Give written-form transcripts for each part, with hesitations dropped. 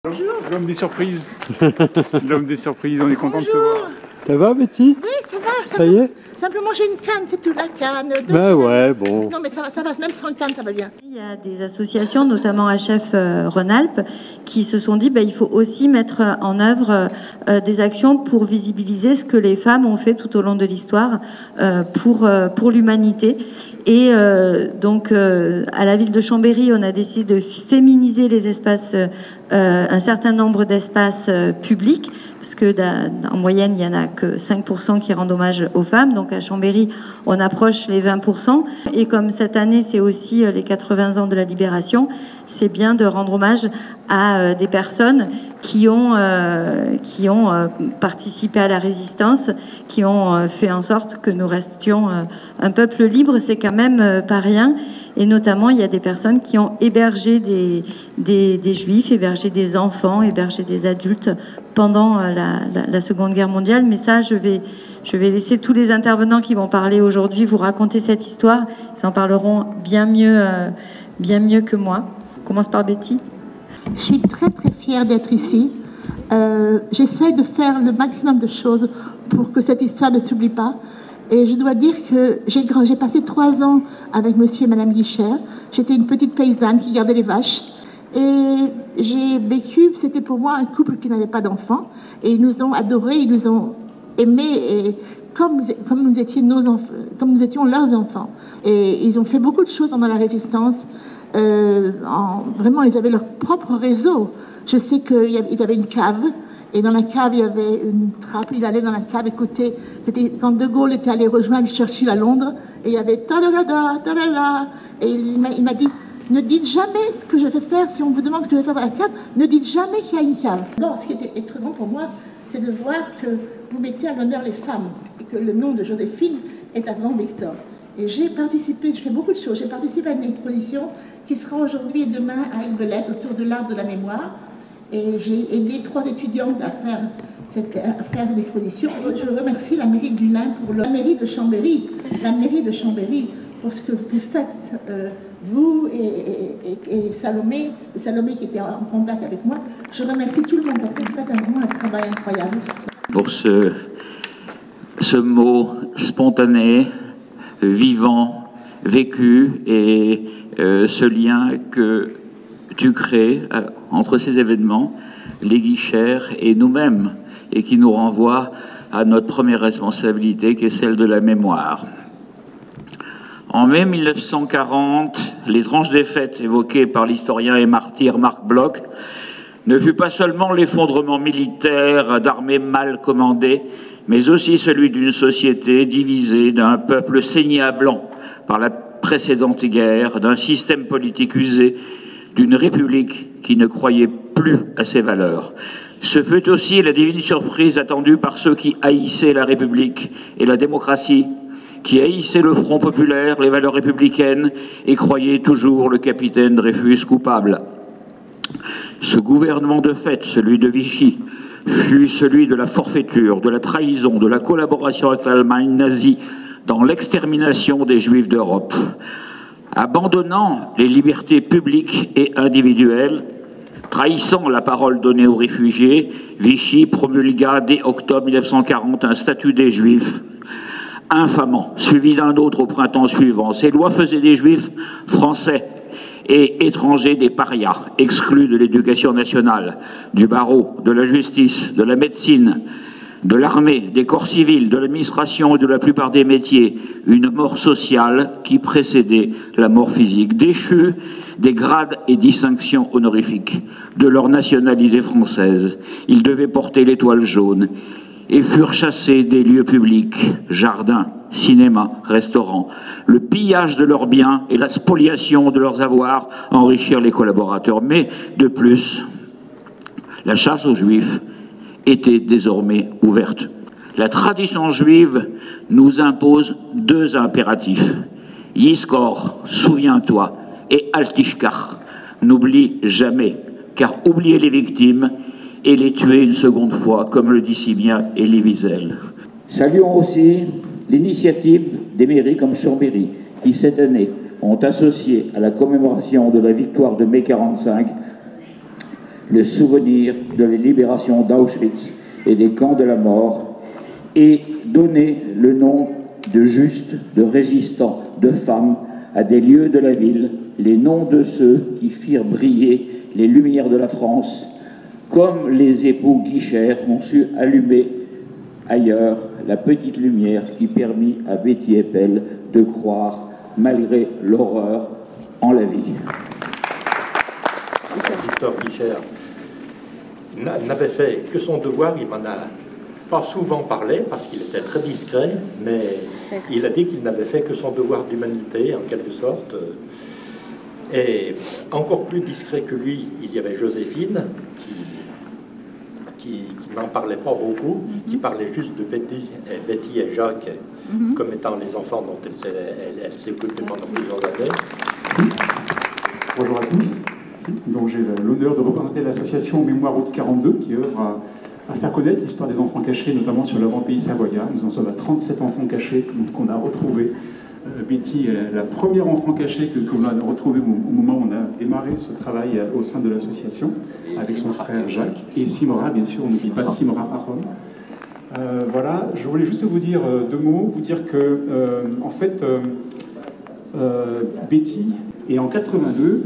Bonjour, l'homme des surprises. L'homme des surprises, on est content de te voir. Ça va, Betty? Oui, ça va. Ça y est? Simplement, j'ai une canne, c'est tout, la canne. Ben ouais, bon. Non, mais ça va, même sans canne, ça va bien. Il y a des associations, notamment HF Rhône-Alpes, qui se sont dit il faut aussi mettre en œuvre des actions pour visibiliser ce que les femmes ont fait tout au long de l'histoire pour l'humanité. Et donc, à la ville de Chambéry, on a décidé de féminiser les espaces, un certain nombre d'espaces publics, parce que en moyenne, il n'y en a que 5% qui rendent hommage aux femmes. Donc à Chambéry, on approche les 20%. Et comme cette année, c'est aussi les 80 ans de la Libération, c'est bien de rendre hommage à des personnes qui ont participé à la résistance, qui ont fait en sorte que nous restions un peuple libre. C'est quand même pas rien. Et notamment, il y a des personnes qui ont hébergé des juifs, hébergé des enfants, hébergé des adultes pendant la Seconde Guerre mondiale. Mais ça, je vais laisser tous les intervenants qui vont parler aujourd'hui vous raconter cette histoire. Ils en parleront bien mieux que moi. On commence par Betty. Je suis très très fière d'être ici. J'essaie de faire le maximum de choses pour que cette histoire ne s'oublie pas. Et je dois dire que j'ai passé 3 ans avec monsieur et madame Guichert. J'étais une petite paysanne qui gardait les vaches. Et j'ai vécu, c'était pour moi un couple qui n'avait pas d'enfants. Et ils nous ont adorés, ils nous ont aimés et comme nous étions leurs enfants. Et ils ont fait beaucoup de choses pendant la résistance. Vraiment, ils avaient leur propre réseau. Je sais qu'ils avaient une cave. Et dans la cave, il y avait une trappe. Il allait dans la cave écouter. C'était quand De Gaulle était allé rejoindre Churchill à Londres. Et il y avait ta-da-da-da, ta-da-da. Et il m'a dit, ne dites jamais ce que je vais faire. Si on vous demande ce que je vais faire dans la cave, ne dites jamais qu'il y a une cave. Bon, ce qui était étonnant pour moi, c'est de voir que vous mettez à l'honneur les femmes. Et que le nom de Joséphine est avant Victor. Et j'ai participé, je fais beaucoup de choses. J'ai participé à une exposition qui sera aujourd'hui et demain à Aiguebelette autour de l'art de la mémoire. Et j'ai aidé 3 étudiantes à faire une exposition. Je remercie la mairie du Lin pour la mairie de Chambéry, pour ce que vous faites, vous et Salomé qui était en contact avec moi. Je remercie tout le monde parce que vous faites vraiment un travail incroyable. Pour ce mot spontané, vivant, vécu et ce lien que tu crées entre ces événements, les Guichert et nous-mêmes, et qui nous renvoie à notre première responsabilité qui est celle de la mémoire. En mai 1940, l'étrange défaite évoquée par l'historien et martyr Marc Bloch ne fut pas seulement l'effondrement militaire d'armées mal commandées, mais aussi celui d'une société divisée, d'un peuple saigné à blanc par la précédente guerre, d'un système politique usé, d'une république qui ne croyait plus à ses valeurs. Ce fut aussi la divine surprise attendue par ceux qui haïssaient la République et la démocratie, qui haïssaient le Front populaire, les valeurs républicaines, et croyaient toujours le capitaine Dreyfus coupable. Ce gouvernement de fait, celui de Vichy, fut celui de la forfaiture, de la trahison, de la collaboration avec l'Allemagne nazie dans l'extermination des Juifs d'Europe. Abandonnant les libertés publiques et individuelles, trahissant la parole donnée aux réfugiés, Vichy promulgua dès octobre 1940 un statut des Juifs infamant, suivi d'un autre au printemps suivant. Ces lois faisaient des Juifs français et étrangers des parias, exclus de l'éducation nationale, du barreau, de la justice, de la médecine, de l'armée, des corps civils, de l'administration et de la plupart des métiers, une mort sociale qui précédait la mort physique, déchus des grades et distinctions honorifiques de leur nationalité française. Ils devaient porter l'étoile jaune et furent chassés des lieux publics, jardins, cinémas, restaurants. Le pillage de leurs biens et la spoliation de leurs avoirs enrichirent les collaborateurs. Mais de plus, la chasse aux Juifs était désormais ouverte. La tradition juive nous impose 2 impératifs. Yizkor, souviens-toi, et Al Tishkach, n'oublie jamais, car oublier les victimes et les tuer une seconde fois, comme le dit si bien Elie Wiesel. Saluons aussi l'initiative des mairies comme Chambéry, qui cette année ont associé à la commémoration de la victoire de mai 45 le souvenir de la libération d'Auschwitz et des camps de la mort et donné le nom de justes, de résistants, de femmes à des lieux de la ville, les noms de ceux qui firent briller les lumières de la France, comme les époux Guichard ont su allumer ailleurs la petite lumière qui permit à Betty Eppel de croire, malgré l'horreur, en la vie. Victor Guichard n'avait fait que son devoir, il m'en a pas souvent parlé parce qu'il était très discret, mais il a dit qu'il n'avait fait que son devoir d'humanité, en quelque sorte. Et encore plus discret que lui, il y avait Joséphine, qui n'en parlait pas beaucoup, qui parlait juste de Betty et Jacques comme étant les enfants dont elle s'est occupée pendant plusieurs années. Bonjour à tous. Donc j'ai l'honneur de représenter l'association Mémoire Route 42 qui œuvre à faire connaître l'histoire des enfants cachés, notamment sur l'avant-pays savoyard. Nous en sommes à 37 enfants cachés qu'on a retrouvés. Betty est la première enfant cachée que l'on a retrouvée au moment où on a démarré ce travail au sein de l'association avec son frère Jacques et Simora, bien sûr, on n'oublie pas Simora à Rome. Voilà, je voulais juste vous dire deux mots, vous dire que en fait Betty est en 82.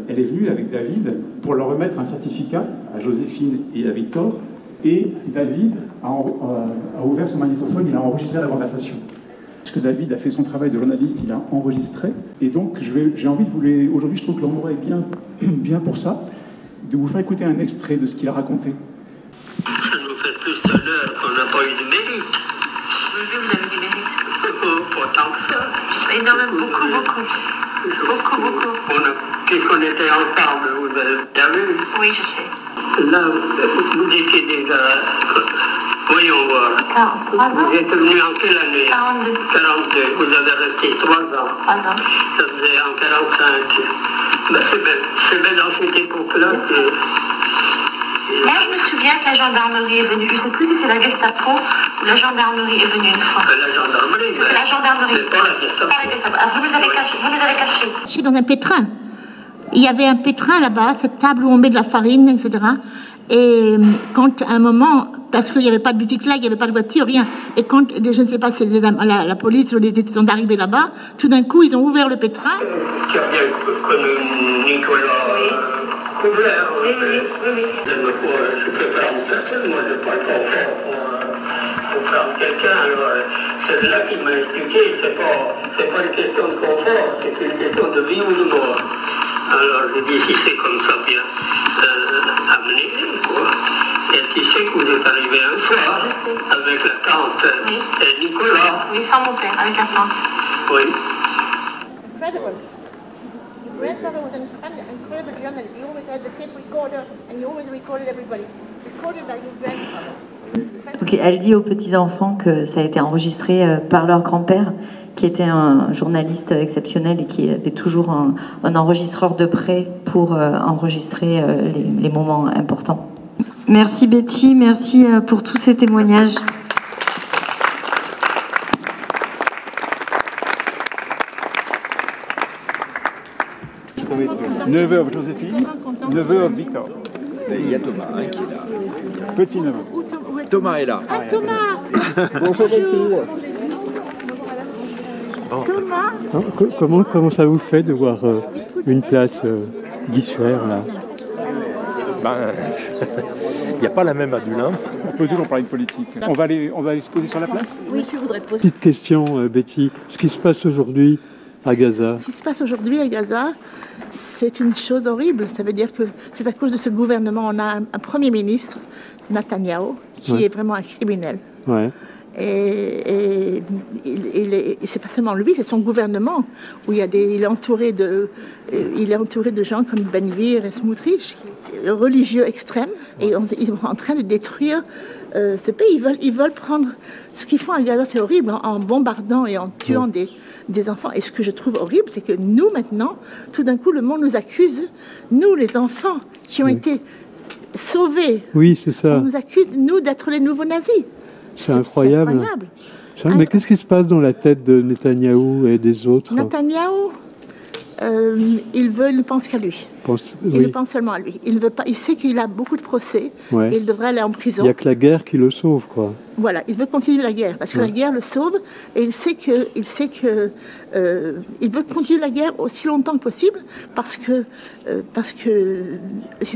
Elle est venue avec David pour leur remettre un certificat à Joséphine et à Victor, et David a ouvert son magnétophone, il a enregistré la conversation. Parce que David a fait son travail de journaliste, il a enregistré, et donc j'ai envie de vous aujourd'hui je trouve que l'endroit est bien pour ça, de vous faire écouter un extrait de ce qu'il a raconté. Ça nous fait plus d'honneur qu'on n'a pas eu de mérite. Oui, vous avez du mérite. Pas tant que ça. Énormément, beaucoup. Puisqu'on était ensemble, vous avez bien vu. Oui, je sais. Là, vous étiez déjà... Voyons voir. 43 ans. Vous êtes venu en quelle année? 42. 42. Vous avez resté 3 ans. 3 ans. Ça faisait en 45. Ben, c'est belle dans cette époque-là. Moi, je me souviens que la gendarmerie est venue. Je ne sais plus si c'est la Gestapo ou la gendarmerie est venue une fois. La gendarmerie. C'est la gendarmerie. C'est pas la Gestapo. Pas la Gestapo. Ah, vous nous avez cachés. Je suis dans un pétrin. Il y avait un pétrin là-bas, cette table où on met de la farine, etc. Et quand à un moment, parce qu'il n'y avait pas de boutique là, il n'y avait pas de voiture, rien. Et quand, je ne sais pas si la police ou les étudiants sont arrivés là-bas, tout d'un coup, ils ont ouvert le pétrin. Tu as bien connu Nicolas Coubler. Oui. Je ne peux pas une personne, moi je ne parle pas pour prendre quelqu'un. Alors, c'est là qu'il m'a expliqué, c'est pas une question de confort, c'est une question de vie ou de mort. Alors je dis, si c'est comme ça, bien, amenez-les, quoi. Et tu sais que vous êtes arrivé un soir, je sais, avec la tante et Nicolas. Oui, sans mon père, avec la tante. Oui. Incredible. His grandfather was an incredible journalist. He always had the tape recorder and he always recorded everybody. Recorded like his grandfather. Donc, elle dit aux petits-enfants que ça a été enregistré par leur grand-père, qui était un journaliste exceptionnel et qui avait toujours un enregistreur de près pour enregistrer les moments importants. Merci Betty, merci pour tous ces témoignages. Neveu de Joséphine, neveu de Victor. Et il y a Thomas qui est là. Petit neveu. Thomas est là. Ah, Thomas! Bonjour Betty. Thomas! Comment ça vous fait de voir une place Guichard là? Il n'y a pas la même Adulin. On peut toujours parler de politique. On va aller se poser sur la place? Oui, je voudrais te poser. Petite question Betty, ce qui se passe aujourd'hui à Gaza? Ce qui se passe aujourd'hui à Gaza, c'est une chose horrible. Ça veut dire que c'est à cause de ce gouvernement. On a un Premier ministre, Netanyahou, qui est vraiment un criminel. Ouais. Et c'est pas seulement lui, c'est son gouvernement où il est entouré de gens comme Ben Gvir et Smotrich, religieux extrêmes, et ils sont en train de détruire ce pays. Ils veulent prendre ce qu'ils font à Gaza, c'est horrible, en bombardant et en tuant des enfants. Et ce que je trouve horrible, c'est que nous maintenant, tout d'un coup, le monde nous accuse, nous les enfants qui ont été sauvés. Oui, c'est ça. On nous accuse nous d'être les nouveaux nazis. C'est incroyable. Mais qu'est-ce qui se passe dans la tête de Netanyahou et des autres? Netanyahou, il ne pense qu'à lui. Il ne pense seulement à lui. Il veut pas. Il sait qu'il a beaucoup de procès. Ouais. Et il devrait aller en prison. Il n'y a que la guerre qui le sauve, quoi. Voilà, il veut continuer la guerre parce que la guerre le sauve et il sait que il veut continuer la guerre aussi longtemps que possible parce que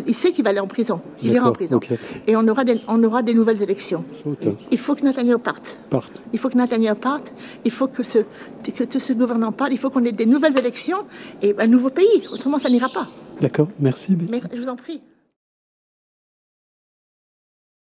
il sait qu'il va aller en prison. Il ira en prison. Okay. Et on aura des nouvelles élections. Il faut que Netanyahou parte. Il faut que Netanyahou parte. Il faut que tout ce gouvernement parte. Il faut qu'on ait des nouvelles élections et un nouveau pays. Autrement, ça n'ira pas. D'accord, merci. Mais je vous en prie.